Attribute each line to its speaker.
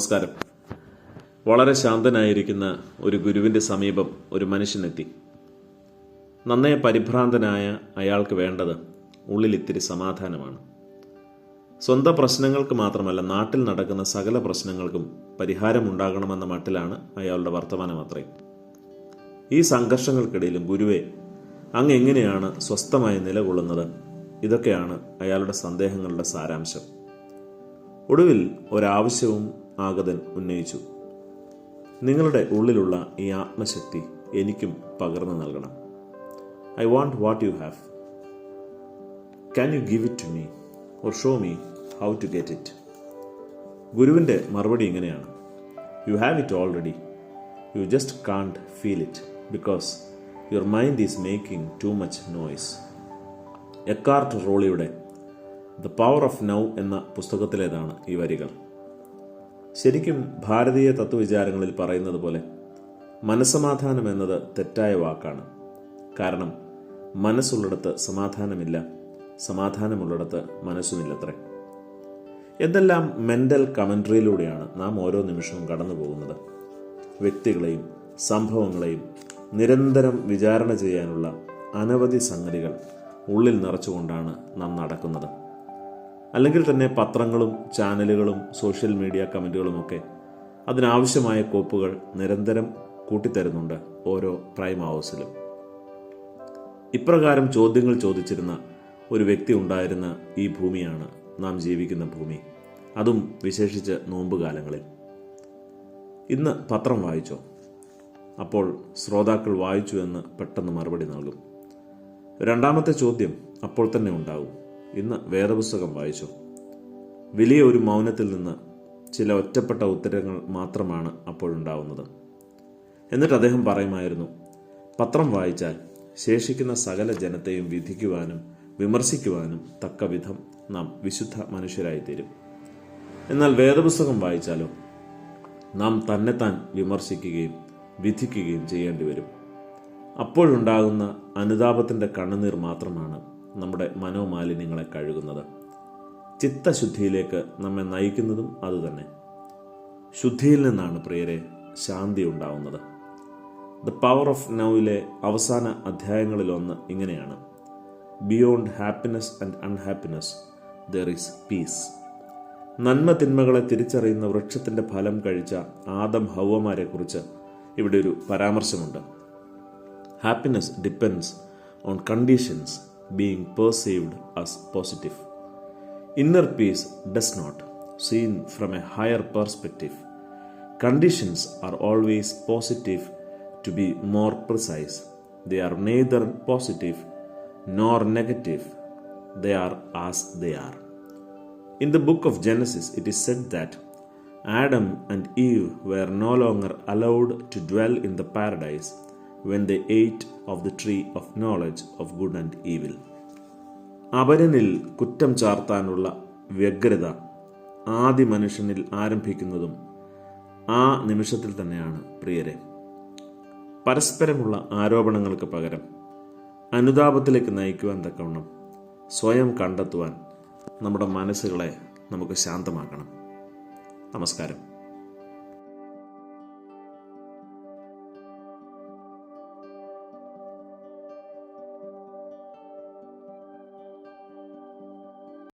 Speaker 1: നമസ്കാരം. വളരെ ശാന്തനായിരിക്കുന്ന ഒരു ഗുരുവിൻ്റെ സമീപം ഒരു മനുഷ്യനെത്തി. നന്നേ പരിഭ്രാന്തനായ അയാൾക്ക് വേണ്ടത് ഉള്ളിലിത്തിരി സമാധാനമാണ്. സ്വന്തം പ്രശ്നങ്ങൾക്ക് മാത്രമല്ല, നാട്ടിൽ നടക്കുന്ന സകല പ്രശ്നങ്ങൾക്കും പരിഹാരമുണ്ടാകണമെന്ന മട്ടിലാണ് അയാളുടെ വർത്തമാനം അത്രയും. ഈ സംഘർഷങ്ങൾക്കിടയിലും ഗുരുവെ, അങ്ങ് എങ്ങനെയാണ് സ്വസ്ഥമായി നിലകൊള്ളുന്നത്? ഇതൊക്കെയാണ് അയാളുടെ സന്ദേഹങ്ങളുടെ സാരാംശം. ഒടുവിൽ ഒരാവശ്യവും ആഗതൻ ഉന്നയിച്ചു. നിങ്ങളുടെ ഉള്ളിലുള്ള ഈ ആത്മശക്തി എനിക്കും പകർന്നു നൽകണം. I want what you have. Can you give it to me or show me how to get it? ഗുരുവിൻ്റെ മറുപടി ഇങ്ങനെയാണ്: you have it already, you just can't feel it because your mind is making too much noise. Eckhart റോളിയുടെ the power of now എന്ന പുസ്തകത്തിലേതാണ് ഈ വരികൾ. ശരിക്കും ഭാരതീയ തത്വവിചാരങ്ങളിൽ പറയുന്നത് പോലെ മനസ്സമാധാനം എന്നത് തെറ്റായ വാക്കാണ്. കാരണം മനസ്സുള്ളിടത്ത് സമാധാനമില്ല, സമാധാനമുള്ളിടത്ത് മനസ്സുമില്ലത്രേ. എന്തെല്ലാം മെൻ്റൽ കമൻട്രിയിലൂടെയാണ് നാം ഓരോ നിമിഷവും കടന്നു പോകുന്നത്. വ്യക്തികളെയും സംഭവങ്ങളെയും നിരന്തരം വിചാരണ ചെയ്യാനുള്ള അനവധി സംഗതികൾ ഉള്ളിൽ നിറച്ചുകൊണ്ടാണ് നാം നടക്കുന്നത്. അല്ലെങ്കിൽ തന്നെ പത്രങ്ങളും ചാനലുകളും സോഷ്യൽ മീഡിയ കമൻറ്റുകളുമൊക്കെ അതിനാവശ്യമായ കോപ്പുകൾ നിരന്തരം കൂട്ടിത്തരുന്നുണ്ട് ഓരോ പ്രൈം ഹൗസിലും. ഇപ്രകാരം ചോദ്യങ്ങൾ ചോദിച്ചിരുന്ന ഒരു വ്യക്തി ഉണ്ടായിരുന്ന ഈ ഭൂമിയാണ് നാം ജീവിക്കുന്ന ഭൂമി, അതും വിശേഷിച്ച് നോമ്പുകാലങ്ങളിൽ. ഇന്ന് പത്രം വായിച്ചോ? അപ്പോൾ ശ്രോതാക്കൾ വായിച്ചു എന്ന് പെട്ടെന്ന് മറുപടി നൽകും. രണ്ടാമത്തെ ചോദ്യം അപ്പോൾ തന്നെ ഉണ്ടാകും: ഇന്ന് വേദപുസ്തകം വായിച്ചോ? വലിയ ഒരു മൗനത്തിൽ നിന്ന് ചില ഒറ്റപ്പെട്ട ഉത്തരങ്ങൾ മാത്രമാണ് അപ്പോഴുണ്ടാവുന്നത്. എന്നിട്ട് അദ്ദേഹം പറയുമായിരുന്നു, പത്രം വായിച്ചാൽ ശേഷിക്കുന്ന സകല ജനത്തെയും വിധിക്കുവാനും വിമർശിക്കുവാനും തക്ക വിധം നാം വിശുദ്ധ മനുഷ്യരായിത്തീരും. എന്നാൽ വേദപുസ്തകം വായിച്ചാലോ, നാം തന്നെത്താൻ വിമർശിക്കുകയും വിധിക്കുകയും ചെയ്യേണ്ടി വരും. അപ്പോഴുണ്ടാകുന്ന അനുതാപത്തിൻ്റെ കണ്ണുനീർ മാത്രമാണ് നമ്മുടെ മനോമാലിന്യങ്ങളെ കഴുകുന്നത്. ചിത്തശുദ്ധിയിലേക്ക് നമ്മെ നയിക്കുന്നതും അതുതന്നെ. ശുദ്ധിയിൽ നിന്നാണ് പ്രിയരെ ശാന്തി ഉണ്ടാവുന്നത്. ദ പവർ ഓഫ് നൗവിലെ അവസാന അധ്യായങ്ങളിലൊന്ന് ഇങ്ങനെയാണ്: beyond happiness and unhappiness there is piece. നന്മ തിന്മകളെ തിരിച്ചറിയുന്ന വൃക്ഷത്തിൻ്റെ ഫലം കഴിച്ച ആദം ഹൗവമാരെ കുറിച്ച് ഇവിടെ ഒരു പരാമർശമുണ്ട്. Happiness depends on conditions being perceived as positive. Inner peace does not, seen from a higher perspective. Conditions are always positive. To be more precise, they are neither positive nor negative. They are as they are. In the book of Genesis, it is said that Adam and Eve were no longer allowed to dwell in the paradise when they ate of the tree of knowledge of good and evil. അപരനിൽ കുറ്റം ചാർത്താനുള്ള വ്യഗ്രത ആദി മനുഷ്യനിൽ ആരംഭിക്കുന്നതും ആ നിമിഷത്തിൽ തന്നെയാണ് പ്രിയരെ. പരസ്പരമുള്ള ആരോപണങ്ങൾക്ക് പകരം അനുതാപത്തിലേക്ക് നയിക്കുവാൻ തക്കവണ്ണം സ്വയം കണ്ടെത്തുവാൻ നമ്മുടെ മനസ്സുകളെ നമുക്ക് ശാന്തമാക്കണം. നമസ്കാരം.